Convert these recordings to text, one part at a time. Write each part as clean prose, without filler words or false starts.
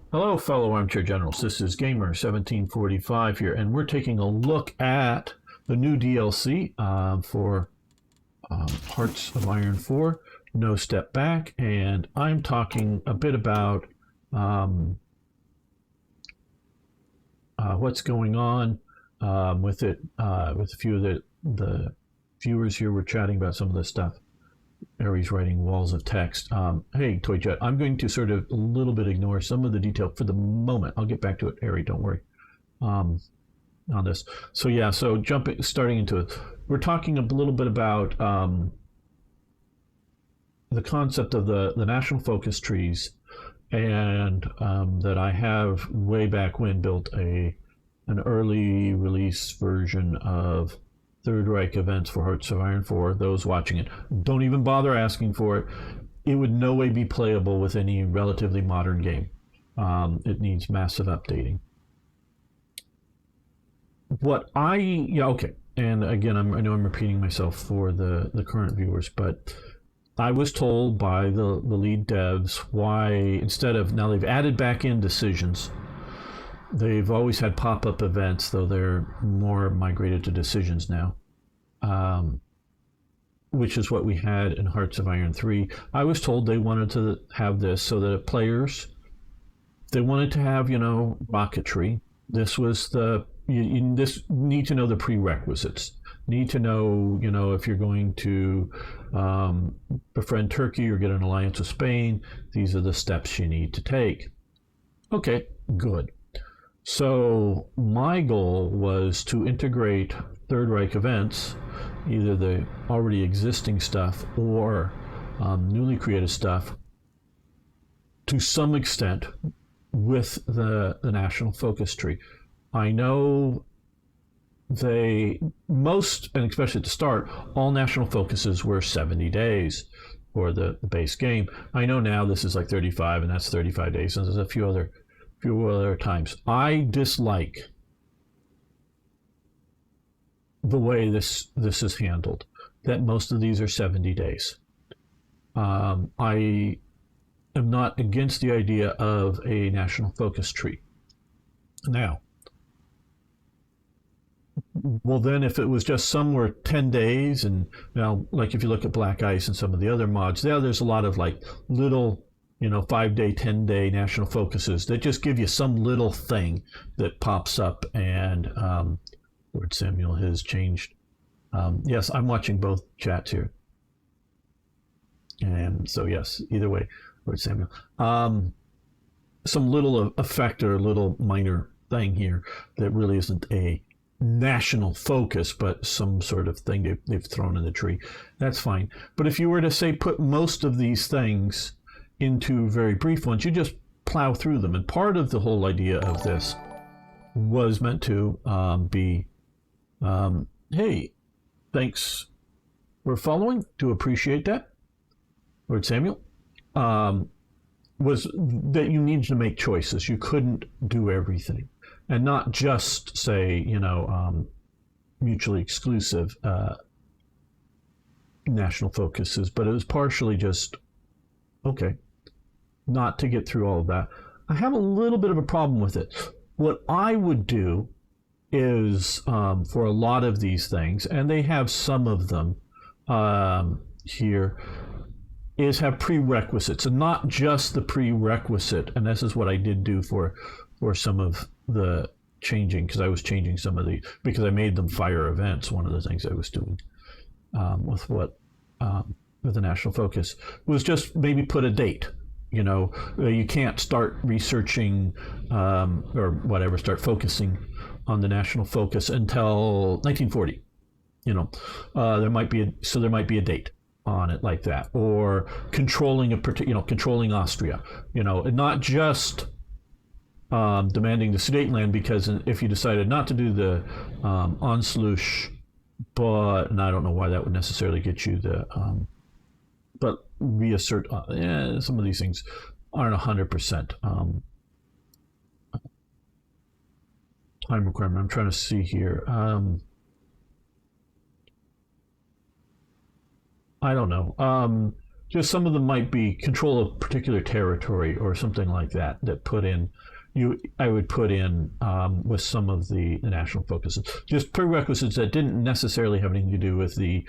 Hello, fellow armchair generals. This is Gamer1745 here, and we're taking a look at the new DLC for Hearts of Iron 4, No Step Back, and I'm talking a bit about what's going on with it. With a few of the viewers here, we're chatting about some of the stuff. Ari's writing walls of text. Hey, Toy Jet, I'm going to sort of a little bit ignore some of the detail for the moment. I'll get back to it, Ari, don't worry, on this. So yeah, so starting into it, we're talking a little bit about the concept of the national focus trees, and that I have way back when built an early release version of Third Reich events for Hearts of Iron 4. Those watching it, don't even bother asking for it. It would no way be playable with any relatively modern game. It needs massive updating. Okay. And again, I know I'm repeating myself for the current viewers, but I was told by the lead devs why instead of, now they've added back in decisions. They've always had pop-up events, though they're more migrated to decisions now, which is what we had in Hearts of Iron 3. I was told they wanted to have this so that players, they wanted to have, rocketry. This was you need to know the prerequisites. Need to know, if you're going to befriend Turkey or get an alliance with Spain, these are the steps you need to take. Okay, good. So my goal was to integrate Third Reich events, either the already existing stuff or newly created stuff, to some extent with the national focus tree. I know most, and especially at the start, all national focuses were 70 days for the base game. I know now this is like 35, and that's 35 days, and there's a few other times. I dislike the way this is handled, that most of these are 70 days. I am not against the idea of a national focus tree. Now, well then, if it was just somewhere 10 days, and now, like if you look at Black Ice and some of the other mods, there's a lot of like little 5-day, 10-day national focuses that just give you some little thing that pops up. And Lord Samuel has changed. Yes, I'm watching both chats here. And so, yes, either way, Lord Samuel. Some little effect or a little minor thing here that really isn't a national focus, but some sort of thing they've thrown in the tree. That's fine. But if you were to, say, put most of these things into very brief ones, you just plow through them. And part of the whole idea of this was meant to be, hey, thanks for following, do appreciate that, Lord Samuel, was that you needed to make choices. You couldn't do everything, and not just say, mutually exclusive national focuses, but it was partially just, okay, not to get through all of that. I have a little bit of a problem with it. What I would do is, for a lot of these things, and they have some of them here, is have prerequisites, and not just the prerequisite. And this is what I did do for some of the changing, because I was changing some of the, because I made them fire events. One of the things I was doing with the national focus was just maybe put a date. You can't start researching or whatever, start focusing on the national focus until 1940. There might be a date on it like that, or controlling controlling Austria. And not just demanding the Sudetenland, because if you decided not to do the Anschluss, and I don't know why that would necessarily get you the but reassert, some of these things aren't 100% time requirement. I'm trying to see here. I don't know. just some of them might be control of particular territory or something like that put in. I would put in with some of the national focuses, just prerequisites that didn't necessarily have anything to do with the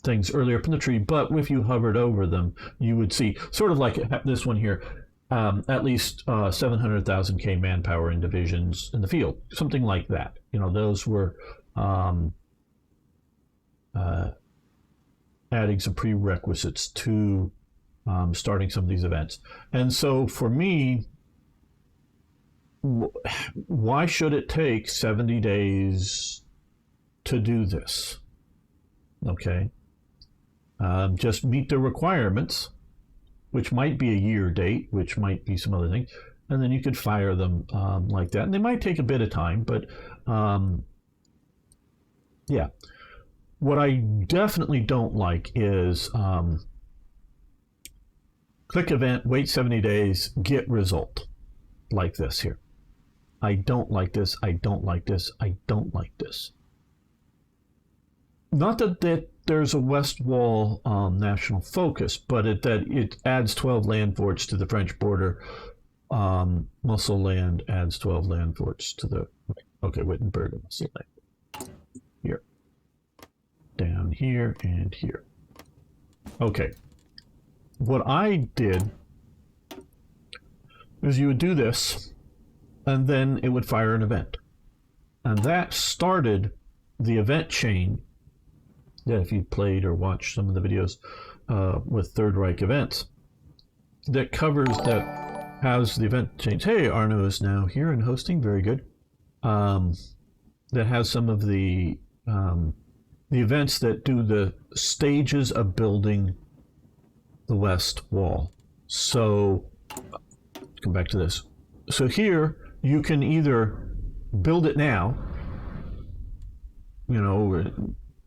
things earlier up in the tree, but if you hovered over them, you would see, sort of like this one here, at least 700,000 K manpower in divisions in the field, something like that. Those were adding some prerequisites to starting some of these events. And so for me, why should it take 70 days to do this? Okay. Just meet the requirements, which might be a year date, which might be some other things, and then you could fire them like that. And they might take a bit of time, but yeah. What I definitely don't like is click event, wait 70 days, get result, like this here. I don't like this, I don't like this, I don't like this. Not that there's a West Wall national focus, but that it adds 12 land forts to the French border. Muscle Land adds 12 land forts to the... Okay, Wittenberg and Muscle Land. Here. Down here and here. Okay. What I did is you would do this, and then it would fire an event. And that started the event chain that, if you played or watched some of the videos with Third Reich events, that has the event chains. Hey, Arno is now here and hosting, very good. That has some of the events that do the stages of building the West Wall. So, come back to this. So here, you can either build it now, or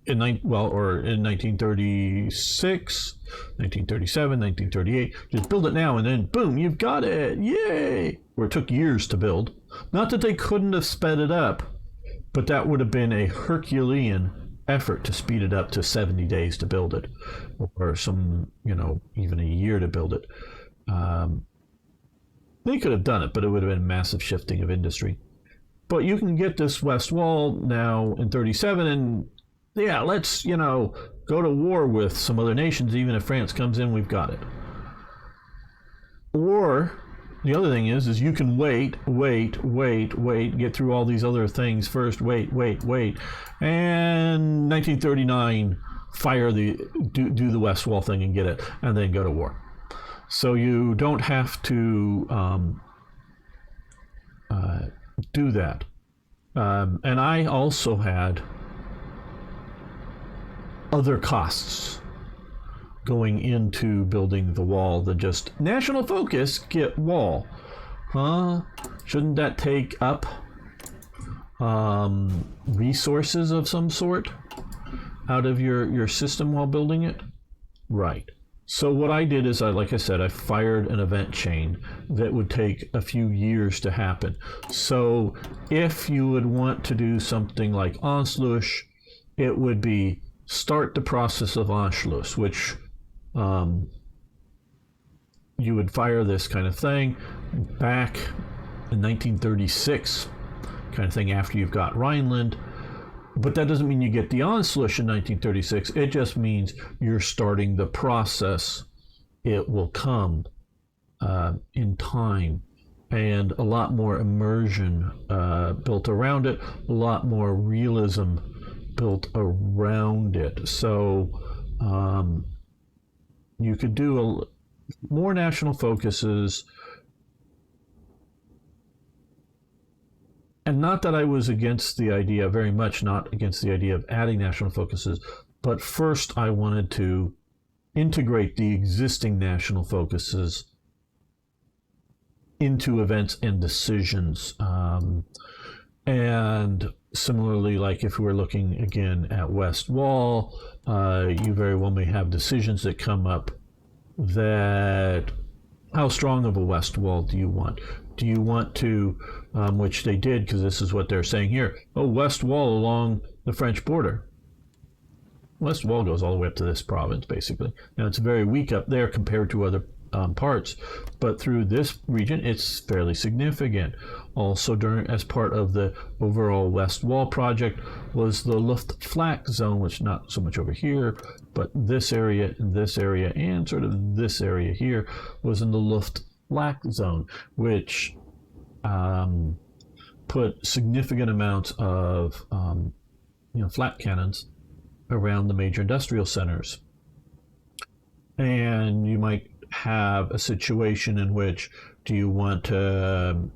in 1936, 1937, 1938, just build it now and then boom, you've got it, yay! Or it took years to build. Not that they couldn't have sped it up, but that would have been a Herculean effort to speed it up to 70 days to build it, or some, even a year to build it. They could have done it, but it would have been massive shifting of industry. But you can get this West Wall now in 37, and yeah, let's, go to war with some other nations. Even if France comes in, we've got it. Or the other thing is you can wait, get through all these other things first, wait, and 1939, do the West Wall thing and get it, and then go to war. So you don't have to do that. And I also had other costs going into building the wall than just national focus, get wall. Shouldn't that take up resources of some sort out of your system while building it? Right. So what I did is, like I said, I fired an event chain that would take a few years to happen. So if you would want to do something like Anschluss, it would be start the process of Anschluss, which you would fire this kind of thing back in 1936, kind of thing after you've got Rhineland. But that doesn't mean you get the Anschluss in 1936. It just means you're starting the process. It will come in time, and a lot more immersion built around it, a lot more realism built around it. So you could do more national focuses. And not that I was against the idea, very much not against the idea of adding national focuses, but first I wanted to integrate the existing national focuses into events and decisions. And similarly, like if we're looking again at West Wall, you very well may have decisions that come up that, how strong of a West Wall do you want? Do you want to, which they did, because this is what they're saying here, West Wall along the French border. west wall goes all the way up to this province, basically. Now, it's very weak up there compared to other parts, but through this region, it's fairly significant. Also, as part of the overall West Wall project was the Luftflak zone, which not so much over here, but this area, and sort of this area here was in the Luftflak zone, which put significant amounts of flak cannons around the major industrial centers. And you might have a situation in which, do you want to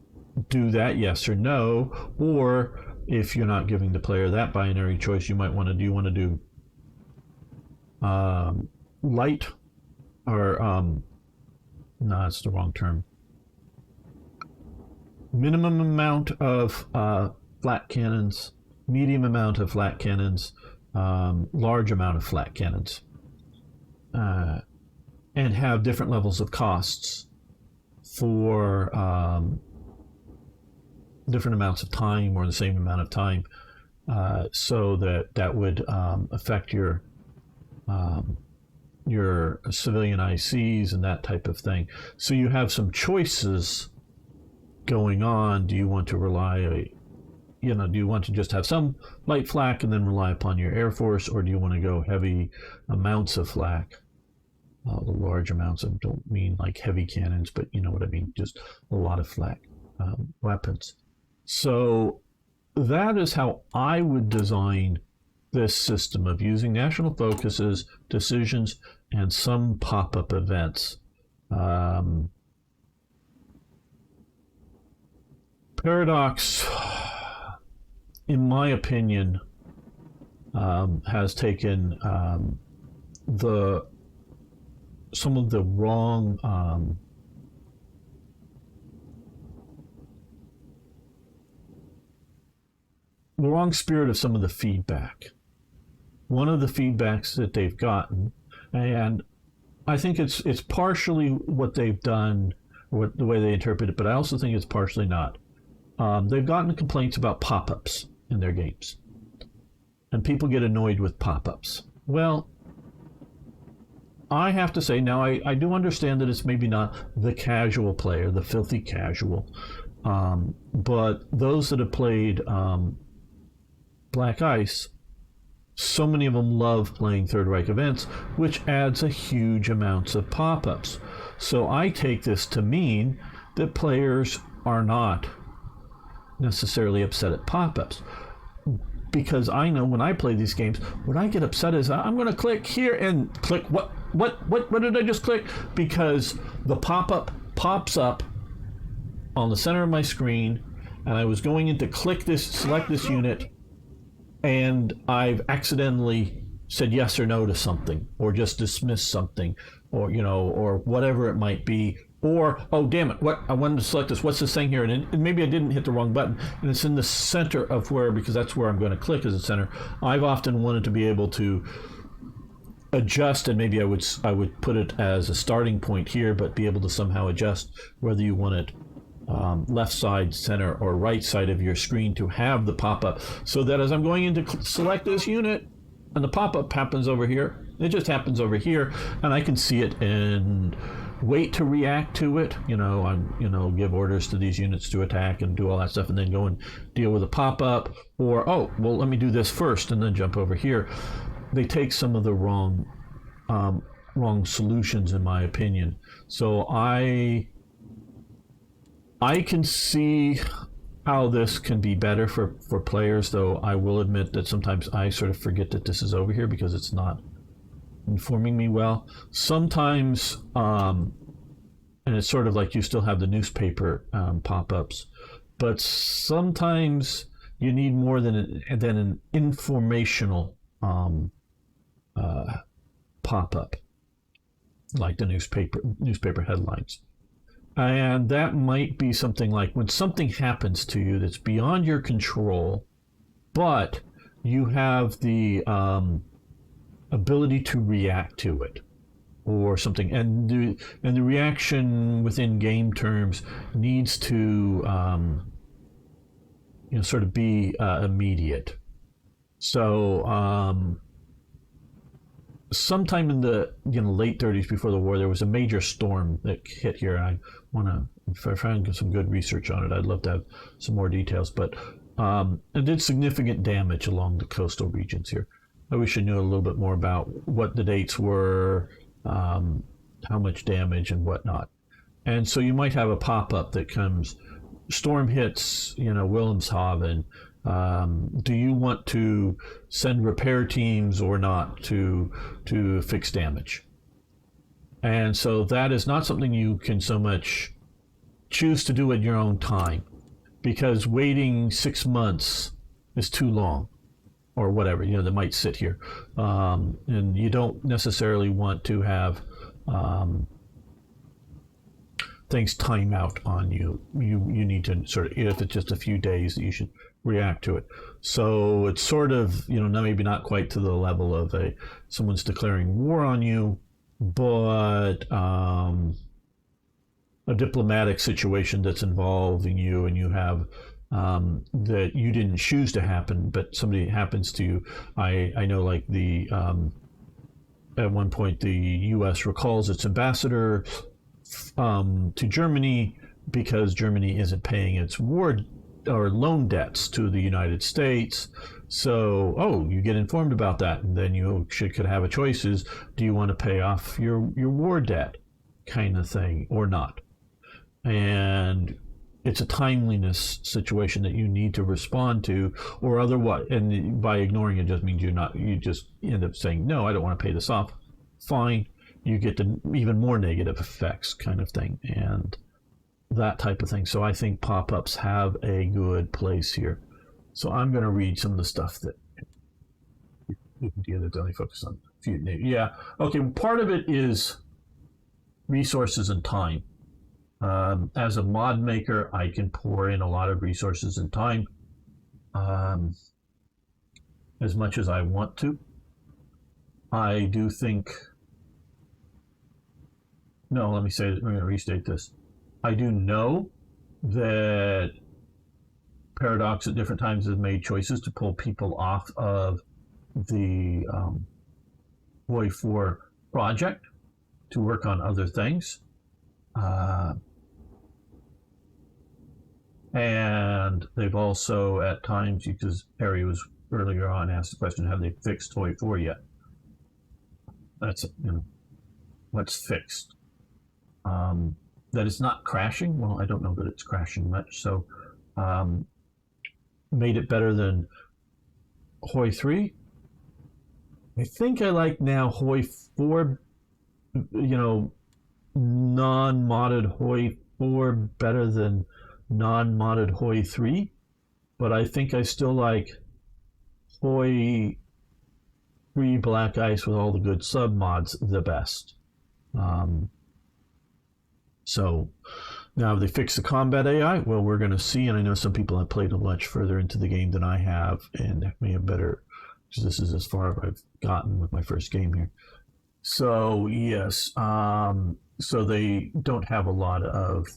do that, yes or no? Or if you're not giving the player that binary choice, you might want to do light, or no, that's the wrong term. Minimum amount of flat cannons, medium amount of flat cannons, large amount of flat cannons, and have different levels of costs for different amounts of time or the same amount of time, so that would affect your civilian ICs and that type of thing. So you have some choices going on. Do you want to rely, do you want to just have some light flak and then rely upon your Air Force, or do you want to go heavy amounts of flak? The large amounts, I don't mean like heavy cannons, but you know what I mean, just a lot of flak weapons. So that is how I would design this system of using national focuses, decisions, and some pop-up events. Paradox, in my opinion, has taken some of the wrong spirit of some of the feedback. One of the feedbacks that they've gotten, and I think it's partially what they've done, the way they interpret it, but I also think it's partially not. They've gotten complaints about pop-ups in their games, and people get annoyed with pop-ups. Well, I have to say, now I do understand that it's maybe not the casual player, the filthy casual, but those that have played Black Ice, so many of them love playing Third Reich events, which adds a huge amounts of pop-ups. So I take this to mean that players are not necessarily upset at pop-ups, because I know when I play these games, what I get upset is I'm going to click here and click what did I just click? Because the pop-up pops up on the center of my screen, and I was going in to select this unit, and I've accidentally said yes or no to something, or just dismissed something, or or whatever it might be. Or, oh, damn it, I wanted to select this. What's this thing here? And maybe I didn't hit the wrong button. And it's in the center of because that's where I'm going to click, as the center. I've often wanted to be able to adjust, and maybe I would put it as a starting point here, but be able to somehow adjust whether you want it left side, center, or right side of your screen to have the pop-up. So that as I'm going in to select this unit, and the pop-up happens over here, it just happens over here, and I can see it and wait to react to it, give orders to these units to attack and do all that stuff, and then go and deal with a pop-up, or let me do this first and then jump over here. They take some of the wrong solutions, in my opinion. So I can see how this can be better for players, though I will admit that sometimes I sort of forget that this is over here because it's not informing me well. Sometimes, and it's sort of like you still have the newspaper pop-ups, but sometimes you need more than an informational pop-up, like the newspaper headlines. And that might be something like when something happens to you that's beyond your control, but you have the ability to react to it, or something, and the reaction within game terms needs to sort of be immediate. So sometime in the late 30s, before the war, there was a major storm that hit here. And I want to, if I find some good research on it, I'd love to have some more details. But it did significant damage along the coastal regions here. I wish I knew a little bit more about what the dates were, how much damage and whatnot. And so you might have a pop-up that comes, storm hits, Wilhelmshaven. Do you want to send repair teams or not to fix damage? And so that is not something you can so much choose to do at your own time, because waiting 6 months is too long, or whatever, that might sit here. And you don't necessarily want to have things time out on you. You need to sort of, if it's just a few days, you should react to it. So it's sort of, maybe not quite to the level of someone's declaring war on you, but a diplomatic situation that's involving you, and you have that you didn't choose to happen, but somebody happens to you. I know, like at one point the U.S. recalls its ambassador to Germany because Germany isn't paying its war or loan debts to the United States. So, you get informed about that, and then you could have a choice: is, do you want to pay off your war debt, kind of thing, or not? And it's a timeliness situation that you need to respond to, or otherwise. And by ignoring it just means you just end up saying, no, I don't want to pay this off. Fine. You get the even more negative effects, kind of thing, and that type of thing. So I think pop-ups have a good place here. So I'm going to read some of the stuff that you can do that only focus on a few. Yeah. Okay. Part of it is resources and time. As a mod maker, I can pour in a lot of resources and time, as much as I want to. I do think. No, let me say it. I'm going to restate this. I do know that Paradox at different times has made choices to pull people off of the HOI IV project to work on other things. And they've also, at times, because Harry was earlier on asked the question, have they fixed HOI IV yet? That's, what's fixed? That it's not crashing. Well, I don't know that it's crashing much. So, made it better than HOI III. I think I like now HOI IV, non-modded HOI IV better than non-modded HOI III, but I think I still like HOI III Black Ice with all the good sub-mods the best. So now, have they fixed the combat AI? Well, we're going to see, and I know some people have played much further into the game than I have, and may have better, because this is as far as I've gotten with my first game here. So, yes, so they don't have a lot of...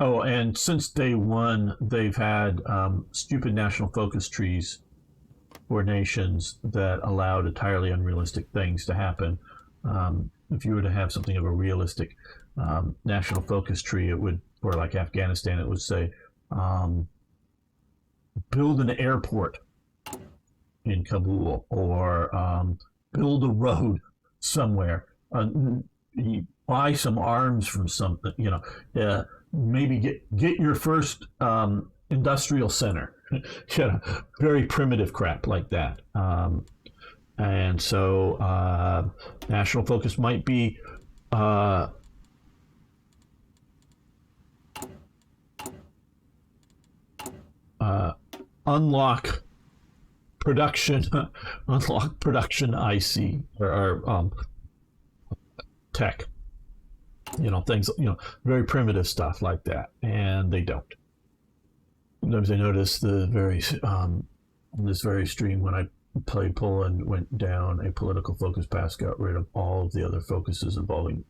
and since day one, they've had stupid national focus trees for nations that allowed entirely unrealistic things to happen. If you were to have something of a realistic national focus tree, it would, or like Afghanistan, it would say, build an airport in Kabul, or build a road somewhere, buy some arms from something, maybe get your first industrial center, very primitive crap like that. And so national focus might be unlock production IC or tech, things, very primitive stuff like that, and they don't. Sometimes I notice on this very stream, when I played Poland, went down a political focus pass, got rid of all of the other focuses involving,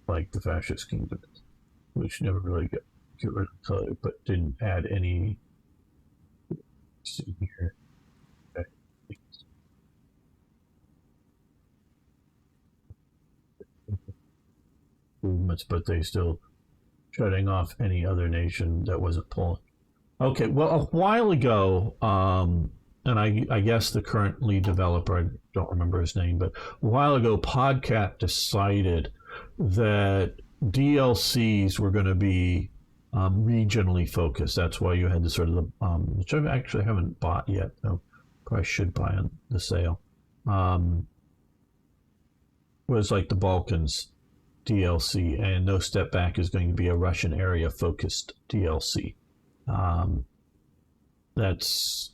like, the fascist kingdom, which never really get rid of, but didn't add any. See here. Okay. improvements, but they still shutting off any other nation that wasn't Poland. Okay, well, a while ago, and I guess the current lead developer, I don't remember his name, but a while ago, Podcat decided that DLCs were going to be regionally focused. That's why you had the sort of the, which I actually haven't bought yet, though probably should buy on the sale. Was like the Balkans DLC, and No Step Back is going to be a Russian area focused DLC. That's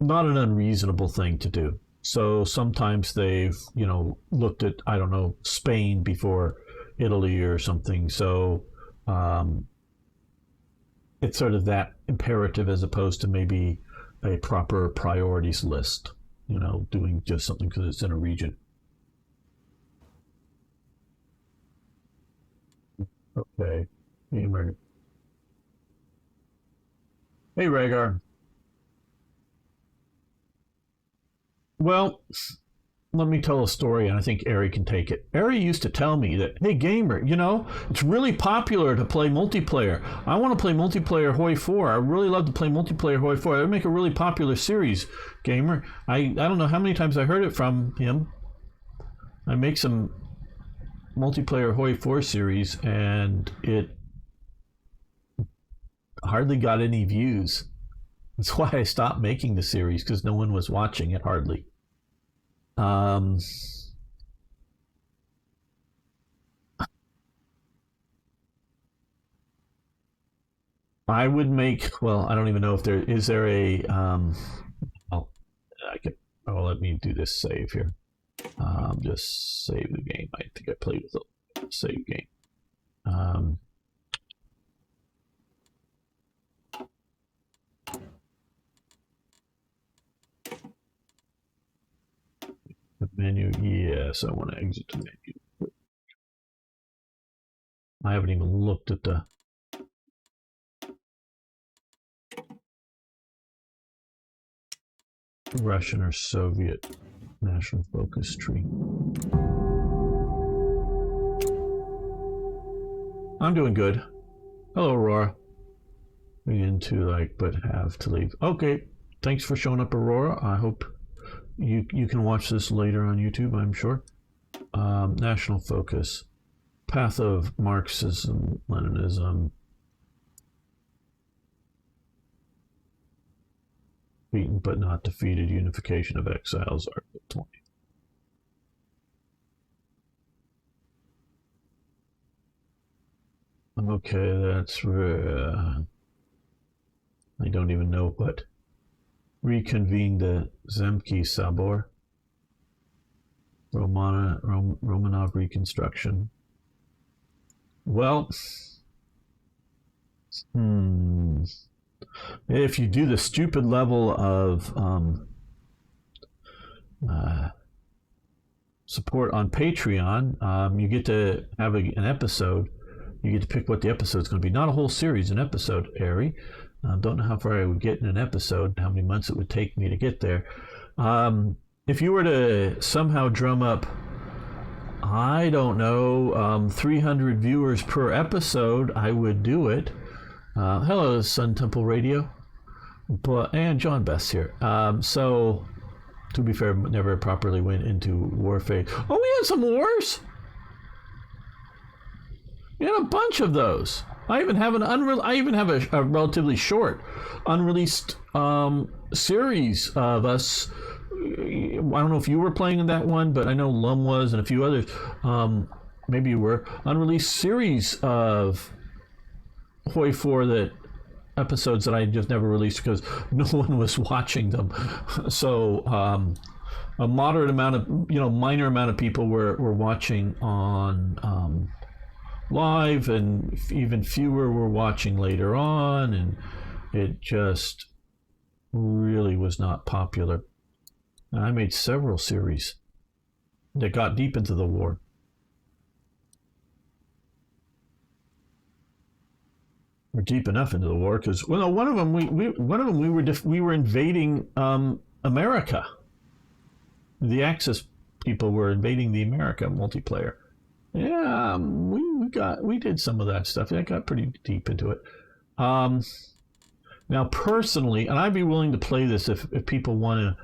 not an unreasonable thing to do. So sometimes they've, looked at, I don't know, Spain before Italy or something. So it's sort of that imperative as opposed to maybe a proper priorities list, doing just something because it's in a region. Okay. Gamer. Hey, Rhaegar. Well, let me tell a story, and I think Ari can take it. Ari used to tell me that, hey, Gamer, it's really popular to play multiplayer. I want to play multiplayer HOI IV. I really love to play multiplayer HOI IV. It would make a really popular series, Gamer. I don't know how many times I heard it from him. I make some multiplayer HOI IV series, and it hardly got any views. That's why I stopped making the series, because no one was watching it hardly. I would make, well, I don't even know if there is there a let me do this save here. Just save the game. I think I played with a save game. The menu, yes, I want to exit the menu. I haven't even looked at the Russian or Soviet national focus tree. I'm doing good. Hello, Aurora. Begin to like, but have to leave. Okay, thanks for showing up, Aurora. I hope you can watch this later on YouTube, I'm sure. National focus. Path of Marxism, Leninism. Beaten but not defeated. Unification of exiles. Article 20. Okay, that's I don't even know what. Reconvene the Zemki Sabor. Romanov reconstruction. Well, if you do the stupid level of support on Patreon, you get to have an episode. You get to pick what the episode's going to be. Not a whole series, an episode, Ari. Don't know how far I would get in an episode, how many months it would take me to get there. If you were to somehow drum up, I don't know, 300 viewers per episode, I would do it. Hello, Sun Temple Radio. And John Best here. So, to be fair, never properly went into war phase. Oh, we had some wars? We had a bunch of those. I even have a relatively short unreleased series of us. I don't know if you were playing in that one, but I know Lum was and a few others. Maybe you were. Unreleased series of HOI IV episodes that I just never released because no one was watching them. So a moderate amount of, minor amount of people were watching on live, and even fewer were watching later on, and it just really was not popular. And I made several series that got deep into the war. Or deep enough into the war, because one of them we were invading America, the Axis people were invading the America multiplayer. Yeah, we did some of that stuff. I got pretty deep into it. Now, personally, and I'd be willing to play this if people wanted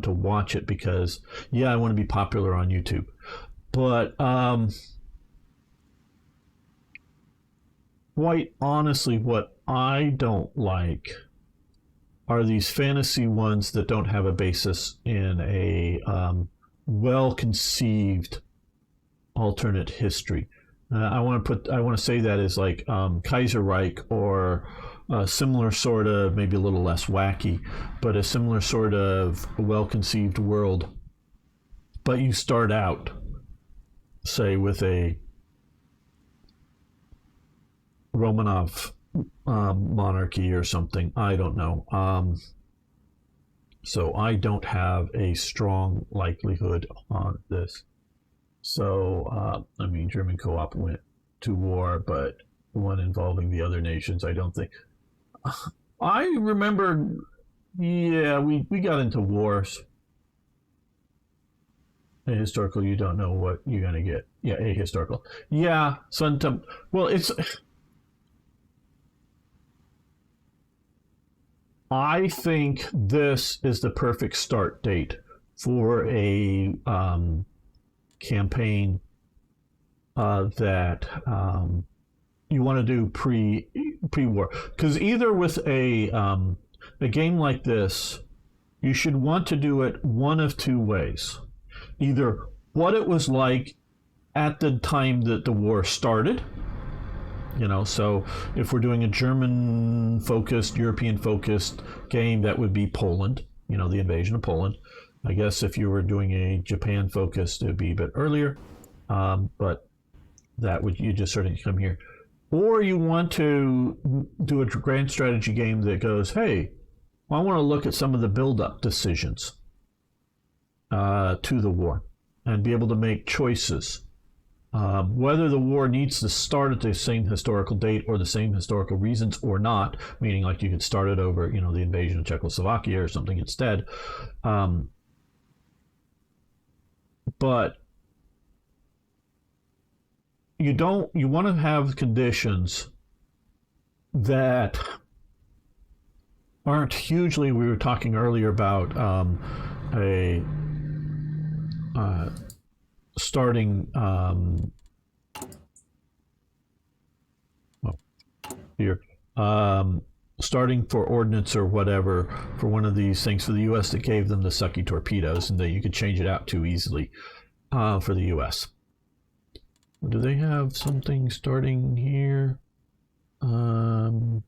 to watch it, because I want to be popular on YouTube. But quite honestly, what I don't like are these fantasy ones that don't have a basis in a well-conceived alternate history. I want to say that as like Kaiser Reich, or a similar sort of, maybe a little less wacky, but a similar sort of well-conceived world. But you start out, say, with a Romanov monarchy or something. I don't know. So I don't have a strong likelihood on this. So, I mean, German co-op went to war, but the one involving the other nations, I don't think. I remember, we got into wars. Ahistorical, you don't know what you're going to get. Yeah, ahistorical. Yeah, well, it's... I think this is the perfect start date for a campaign that you want to do pre-war. Because either with a game like this, you should want to do it one of two ways. Either what it was like at the time that the war started. So if we're doing a German-focused, European-focused game, that would be Poland, the invasion of Poland. I guess if you were doing a Japan-focused, it would be a bit earlier, but you just sort of come here. Or you want to do a grand strategy game that goes, hey, I want to look at some of the build-up decisions to the war and be able to make choices. Whether the war needs to start at the same historical date or the same historical reasons or not, meaning like you could start it over, the invasion of Czechoslovakia or something instead. But you want to have conditions that aren't hugely, we were talking earlier about starting starting for ordnance or whatever for one of these things for the U.S. that gave them the sucky torpedoes, and that you could change it out too easily for the U.S. Do they have something starting here? Doesn't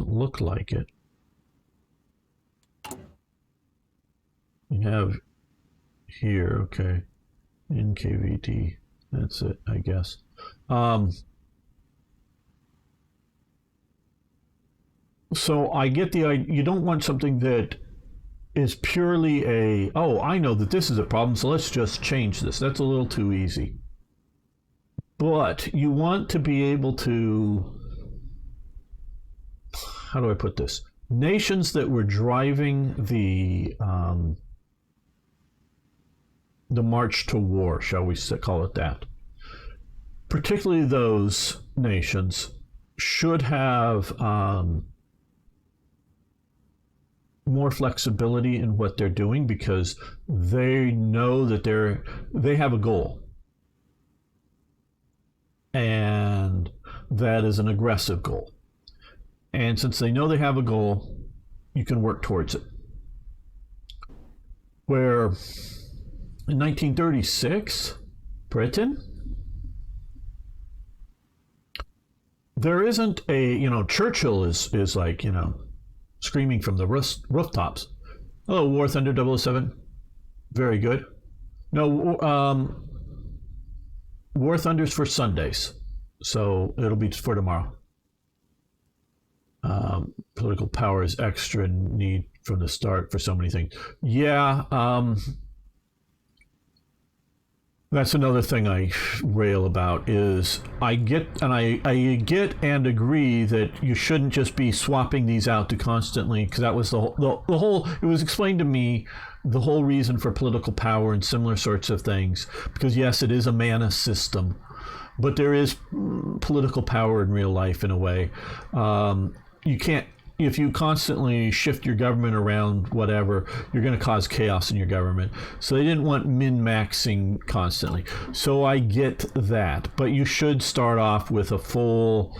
look like it. We have here, okay, NKVD. That's it, I guess. So I get the idea. You don't want something that is purely I know that this is a problem, so let's just change this. That's a little too easy. But you want to be able to, how do I put this? Nations that were driving the march to war, shall we call it that, particularly those nations, should have more flexibility in what they're doing, because they know that they have a goal, and that is an aggressive goal. And since they know they have a goal, you can work towards it. Where in 1936, Britain, there isn't Churchill is like, screaming from the rooftops, "Oh, War Thunder 007, very good." No, War Thunder's for Sundays, so it'll be for tomorrow. Political power is extra need from the start for so many things. Yeah, That's another thing I rail about is I get and agree that you shouldn't just be swapping these out to constantly, because that was the whole, it was explained to me, the whole reason for political power and similar sorts of things, because yes, it is a mana system, but there is political power in real life in a way. You can't, if you constantly shift your government around, whatever, you're going to cause chaos in your government. So they didn't want min-maxing constantly. So I get that. But you should start off with a full,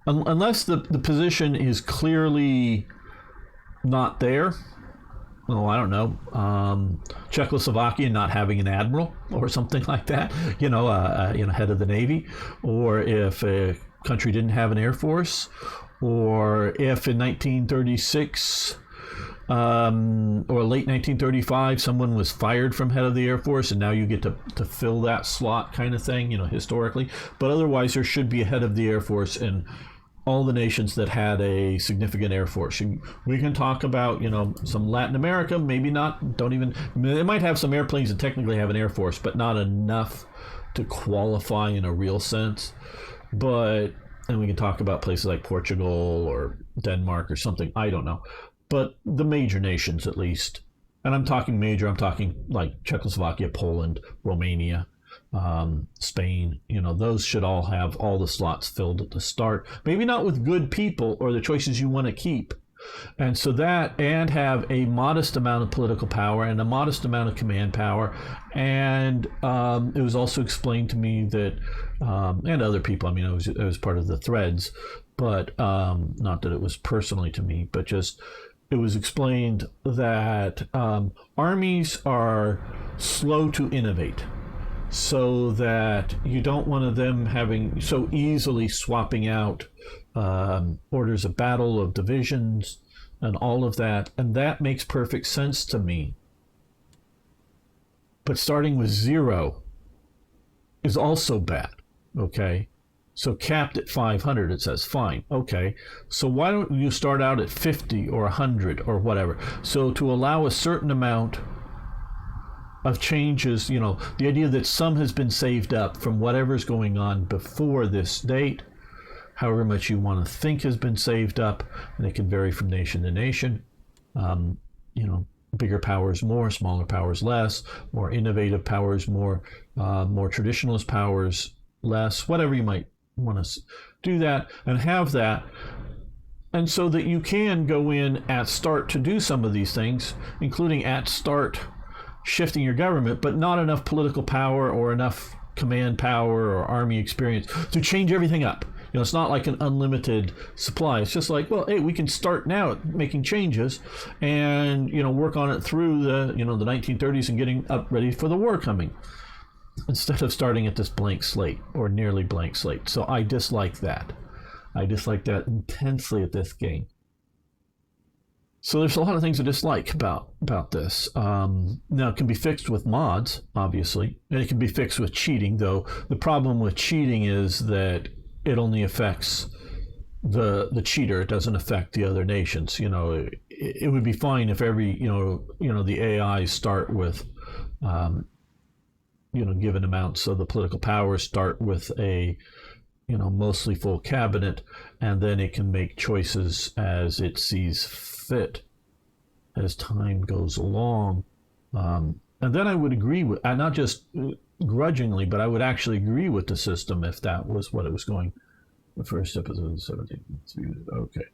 unless the position is clearly not there. Oh, I don't know. Czechoslovakia not having an admiral or something like that, head of the Navy. Or if a country didn't have an air force, or if in 1936 or late 1935 someone was fired from head of the Air Force and now you get to fill that slot kind of thing, historically. But otherwise there should be a head of the Air Force in all the nations that had a significant Air Force. We can talk about, some Latin America, maybe not, they might have some airplanes that technically have an Air Force, but not enough to qualify in a real sense. And we can talk about places like Portugal or Denmark or something. I don't know. But the major nations, at least. And I'm talking major. I'm talking like Czechoslovakia, Poland, Romania, Spain. Those should all have all the slots filled at the start. Maybe not with good people or the choices you want to keep. And so that, and have a modest amount of political power and a modest amount of command power. And it was also explained to me that, and other people, it was part of the threads, but not that it was personally to me, but just it was explained that armies are slow to innovate. So that you don't want them having so easily swapping out orders of battle, of divisions, and all of that. And that makes perfect sense to me. But starting with 0 is also bad, okay? So capped at 500, it says, fine, okay. So why don't you start out at 50 or 100 or whatever? So to allow a certain amount of changes, the idea that some has been saved up from whatever's going on before this date, however much you want to think has been saved up, and it can vary from nation to nation. Bigger powers more, smaller powers less, more innovative powers more, more traditionalist powers less, whatever you might want to do that and have that. And so that you can go in at start to do some of these things, including at start shifting your government, but not enough political power or enough command power or army experience to change everything up. It's not like an unlimited supply. It's just like, well, hey, we can start now at making changes and, work on it through the 1930s and getting up ready for the war coming, instead of starting at this blank slate or nearly blank slate. So I dislike that. I dislike that intensely at this game. So there's a lot of things I dislike about this. Now, it can be fixed with mods, obviously, and it can be fixed with cheating, though the problem with cheating is that it only affects the cheater. It doesn't affect the other nations. It would be fine if every, the AIs start with, given amounts of the political powers start with a, mostly full cabinet, and then it can make choices as it sees fit as time goes along. And then I would agree with, and not just grudgingly, but I would actually agree with the system if that was what it was going. The first episode of 17. Okay.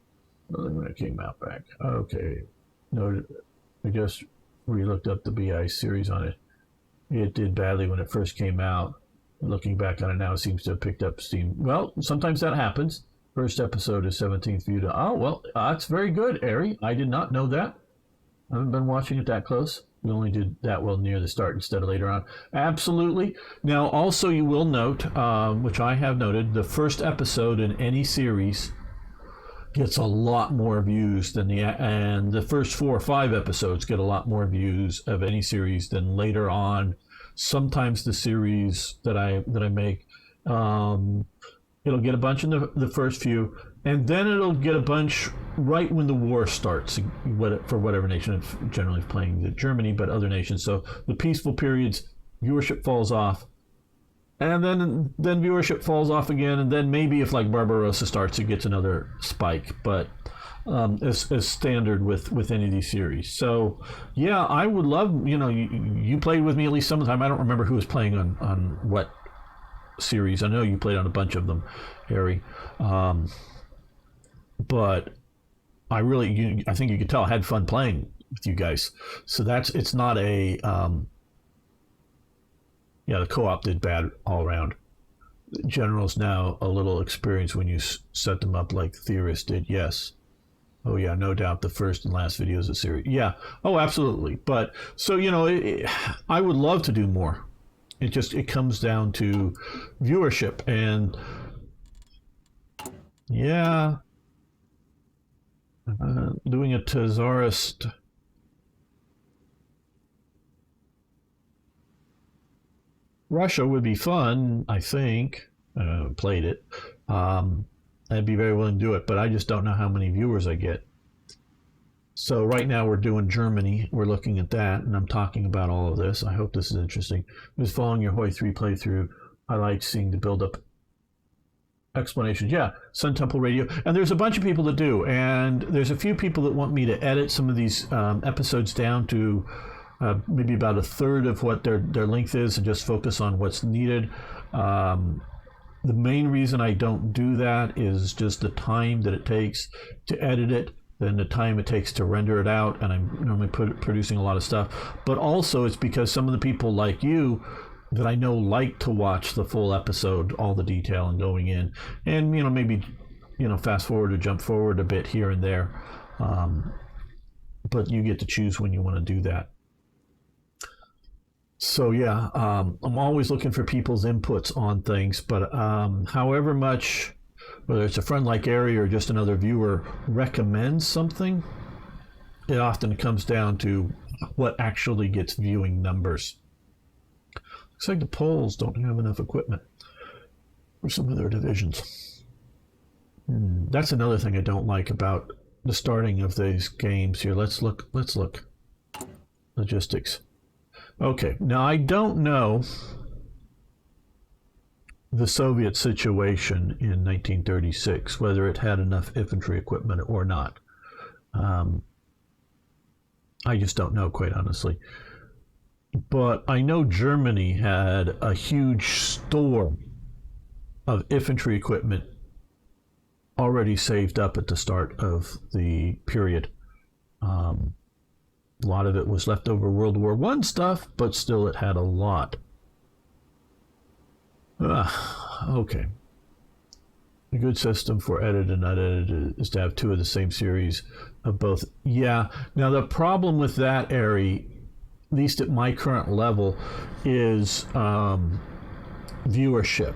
When it came out back. Okay. No, I just re-looked up the BI series on it. It did badly when it first came out. Looking back on it now, it seems to have picked up steam. Well, sometimes that happens. First episode is 17th viewed. Oh, well, that's very good, Ari. I did not know that. I haven't been watching it that close. We only did that well near the start instead of later on. Absolutely. Now, also you will note, which I have noted, the first episode in any series gets a lot more views than and the first 4 or 5 episodes get a lot more views of any series than later on. Sometimes the series that I make, it'll get a bunch in the first few, and then it'll get a bunch right when the war starts, for whatever nation. Generally playing Germany, but other nations. So the peaceful periods, viewership falls off, and then viewership falls off again, and then maybe if like Barbarossa starts, it gets another spike. But as standard with any of these series. So yeah, I would love, you played with me at least some of the time. I don't remember who was playing on what series. I know you played on a bunch of them, Harry. But I think you could tell I had fun playing with you guys. So it's not a, the co-op did bad all around. General's now a little experienced when you set them up like Theorist did, yes. Oh yeah, no doubt the first and last videos of the series. Yeah, oh absolutely. But so I would love to do more. It comes down to viewership, and yeah, doing a Tsarist. Russia would be fun, I think. Played it. I'd be very willing to do it, but I just don't know how many viewers I get. So right now we're doing Germany. We're looking at that, and I'm talking about all of this. I hope this is interesting. I was following your HOI IV playthrough. I like seeing the build-up explanations. Yeah, Sun Temple Radio. And there's a bunch of people that do, and there's a few people that want me to edit some of these episodes down to maybe about a third of what their length is and just focus on what's needed. The main reason I don't do that is just the time that it takes to edit it, then the time it takes to render it out, and I'm normally producing a lot of stuff. But also it's because some of the people like you that I know like to watch the full episode, all the detail and going in, and maybe fast forward or jump forward a bit here and there. But you get to choose when you want to do that. So yeah, I'm always looking for people's inputs on things, but however much, whether it's a friend like Ari or just another viewer recommends something, it often comes down to what actually gets viewing numbers. Looks like the Poles don't have enough equipment for some of their divisions. That's another thing I don't like about the starting of these games here. Let's look. Logistics. Okay, now I don't know the Soviet situation in 1936, whether it had enough infantry equipment or not. I just don't know, quite honestly. But I know Germany had a huge store of infantry equipment already saved up at the start of the period. A lot of it was leftover World War I stuff, but still it had a lot. Okay. A good system for edited and unedited is to have two of the same series of both. Yeah. Now the problem with that, Ari, at least at my current level, is viewership.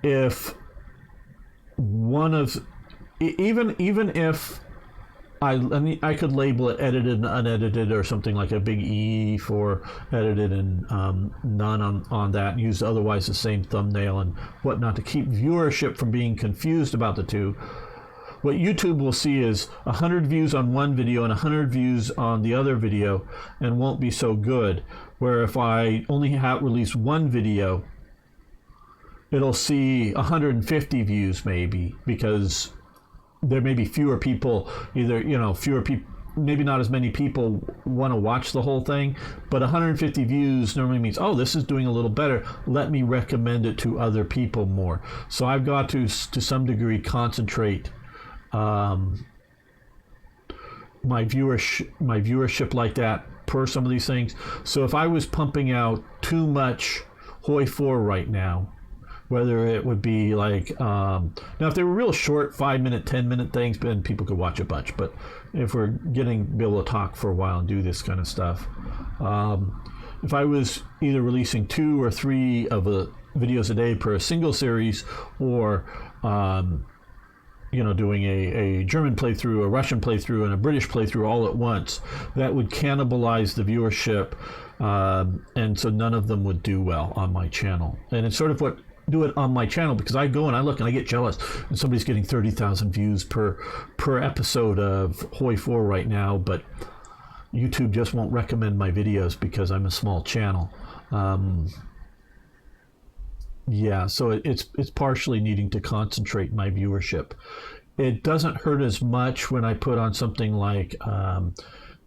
If one of, even if I could label it edited and unedited or something like a big E for edited and none on that, and use otherwise the same thumbnail and whatnot to keep viewership from being confused about the two. What YouTube will see is 100 views on one video and 100 views on the other video, and won't be so good. Where if I only release one video, it'll see 150 views maybe, because there may be fewer people, maybe not as many people want to watch the whole thing, but 150 views normally means, oh, this is doing a little better, let me recommend it to other people more. So I've got to some degree concentrate my viewership like that per some of these things. So if I was pumping out too much HOI IV right now, whether it would be like, now if they were real short, 5-minute, 10-minute things, then people could watch a bunch. But if we're be able to talk for a while and do this kind of stuff, if I was either releasing 2 or 3 of the videos a day per a single series, or doing a German playthrough, a Russian playthrough, and a British playthrough all at once, that would cannibalize the viewership, and so none of them would do well on my channel. And it's sort of what do it on my channel, because I go and I look and I get jealous, and somebody's getting 30,000 views per episode of HOI IV right now, but YouTube just won't recommend my videos because I'm a small channel. Yeah, so it's partially needing to concentrate my viewership. It doesn't hurt as much when I put on something like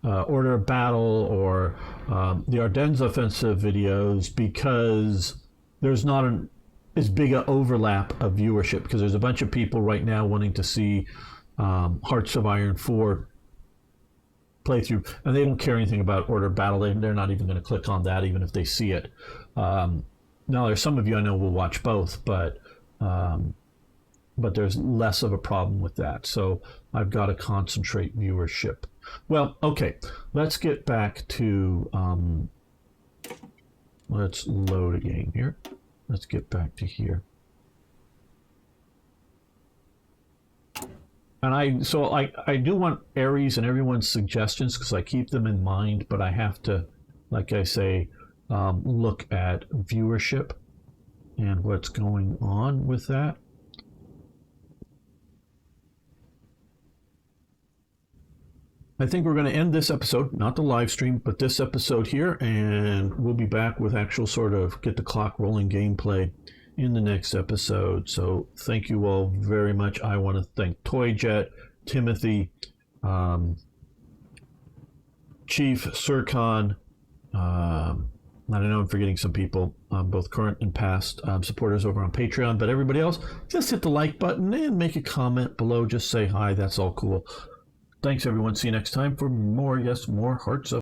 Order of Battle or the Ardennes Offensive videos, because there's not as big an overlap of viewership, because there's a bunch of people right now wanting to see Hearts of Iron IV playthrough, and they don't care anything about Order of Battle. They're not even going to click on that, even if they see it. Now, there's some of you I know will watch both, but there's less of a problem with that. So I've got to concentrate viewership. Well, okay, let's get back to, let's load a game here. Let's get back to here. And I do want Aries and everyone's suggestions, because I keep them in mind, but I have to, like I say, look at viewership and what's going on with that. I think we're going to end this episode, not the live stream, but this episode here, and we'll be back with actual sort of get the clock rolling gameplay in the next episode. So thank you all very much. I want to thank Toyjet, Timothy, Chief, Sircon, I don't know, I'm forgetting some people, both current and past supporters over on Patreon, but everybody else, just hit the like button and make a comment below. Just say hi. That's all cool. Thanks, everyone. See you next time for more, yes, more Hearts of